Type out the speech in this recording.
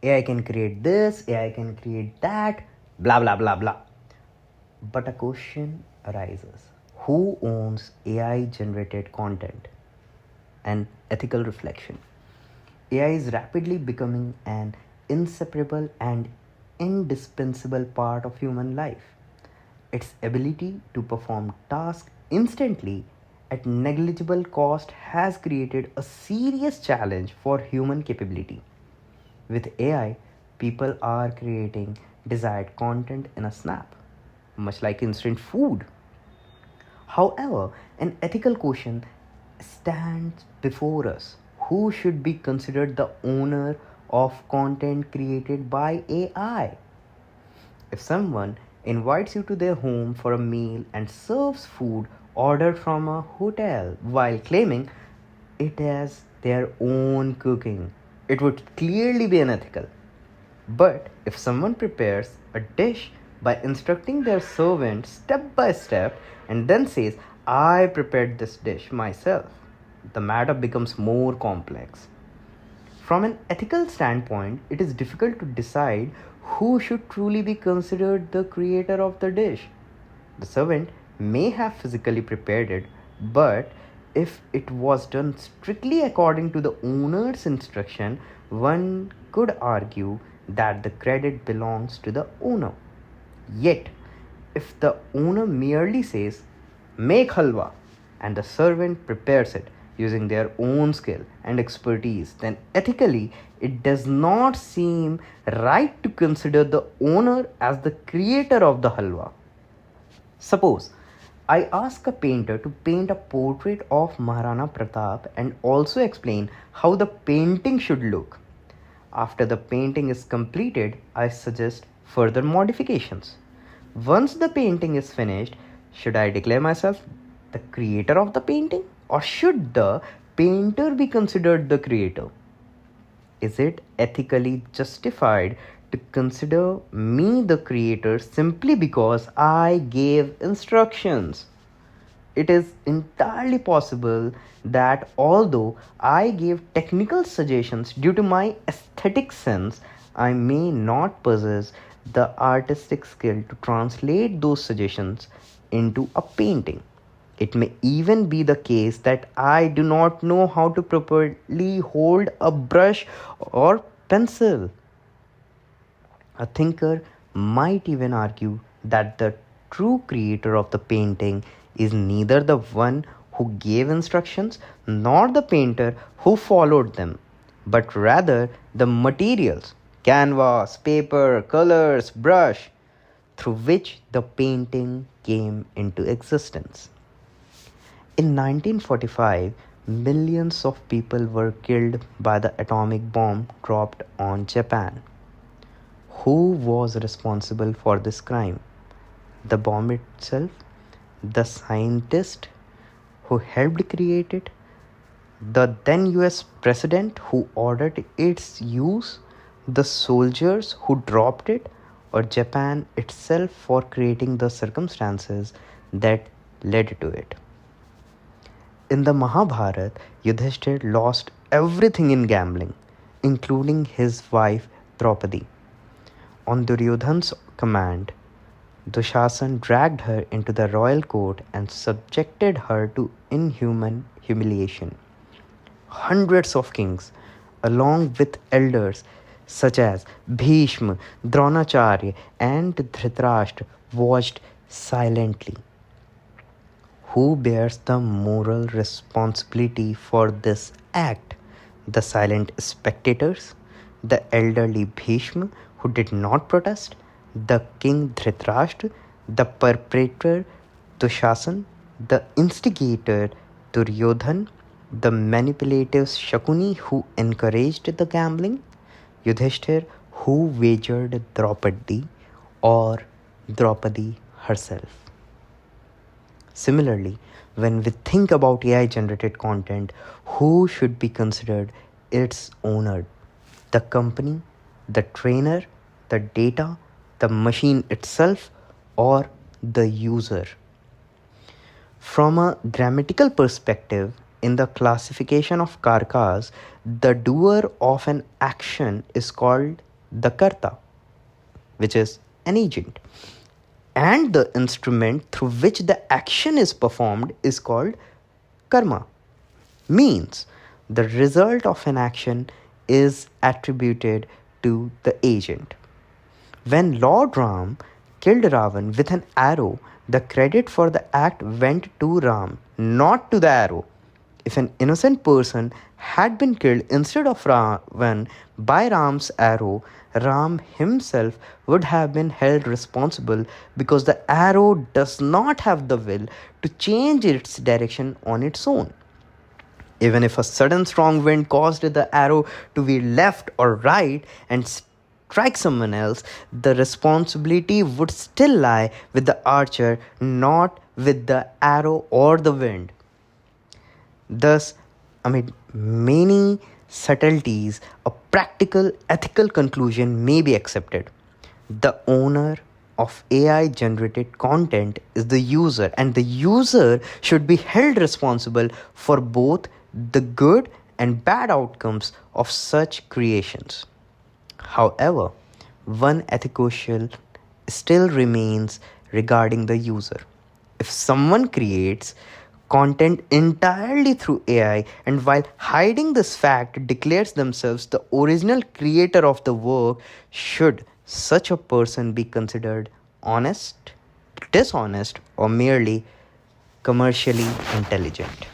AI can create this, AI can create that, blah blah blah blah. But a question arises: who owns AI generated content? An ethical reflection. AI is rapidly becoming an inseparable and indispensable part of human life. Its ability to perform tasks instantly at negligible cost has created a serious challenge for human capability. With AI, people are creating desired content in a snap, much like instant food. However, an ethical question stands before us: who should be considered the owner of content created by AI? If someone invites you to their home for a meal and serves food ordered from a hotel while claiming it as their own cooking, it would clearly be unethical. But if someone prepares a dish by instructing their servant step by step and then says, "I prepared this dish myself," the matter becomes more complex. From an ethical standpoint, it is difficult to decide who should truly be considered the creator of the dish. The servant may have physically prepared it, but if it was done strictly according to the owner's instruction, one could argue that the credit belongs to the owner. Yet, if the owner merely says, "Make halwa," and the servant prepares it using their own skill and expertise, then ethically it does not seem right to consider the owner as the creator of the halwa. Suppose I ask a painter to paint a portrait of Maharana Pratap and also explain how the painting should look. After the painting is completed, I suggest further modifications. Once the painting is finished, should I declare myself the creator of the painting, or should the painter be considered the creator? Is it ethically justified to consider me the creator simply because I gave instructions? It is entirely possible that although I gave technical suggestions due to my aesthetic sense, I may not possess the artistic skill to translate those suggestions into a painting. It may even be the case that I do not know how to properly hold a brush or pencil. A thinker might even argue that the true creator of the painting is neither the one who gave instructions nor the painter who followed them, but rather the materials, canvas, paper, colors, brush, through which the painting came into existence. In 1945, millions of people were killed by the atomic bomb dropped on Japan. Who was responsible for this crime? The bomb itself? The scientist who helped create it? The then US president who ordered its use? The soldiers who dropped it? Or Japan itself for creating the circumstances that led to it? In the Mahabharata, Yudhishthir lost everything in gambling, including his wife Draupadi. On Duryodhan's command, Dushasan dragged her into the royal court and subjected her to inhuman humiliation. Hundreds of kings, along with elders such as Bhishma, Dronacharya, and Dhritarashtra, watched silently. Who bears the moral responsibility for this act? The silent spectators? The elderly Bhishma who did not protest? The king Dhritarashtra? The perpetrator Dushasan? The instigator Duryodhan? The manipulative Shakuni who encouraged the gambling? Yudhishthir who wagered Draupadi, or Draupadi herself? Similarly, when we think about AI generated content, who should be considered its owner? The company, the trainer, the data, the machine itself, or the user? From a grammatical perspective, in the classification of karkas, the doer of an action is called the karta, which is an agent. And the instrument through which the action is performed is called karma. Means the result of an action is attributed to the agent. When Lord Ram killed Ravan with an arrow, the credit for the act went to Ram, not to the arrow. If an innocent person had been killed instead of Ravan by Ram's arrow, Ram himself would have been held responsible because the arrow does not have the will to change its direction on its own. Even if a sudden strong wind caused the arrow to veer left or right and strike someone else, the responsibility would still lie with the archer, not with the arrow or the wind. Thus, amid many subtleties, a practical ethical conclusion may be accepted. The owner of AI generated content is the user, and the user should be held responsible for both the good and bad outcomes of such creations. However, one ethical question still remains regarding the user. If someone creates content entirely through AI and while hiding this fact declares themselves the original creator of the work, should such a person be considered honest, dishonest, or merely commercially intelligent?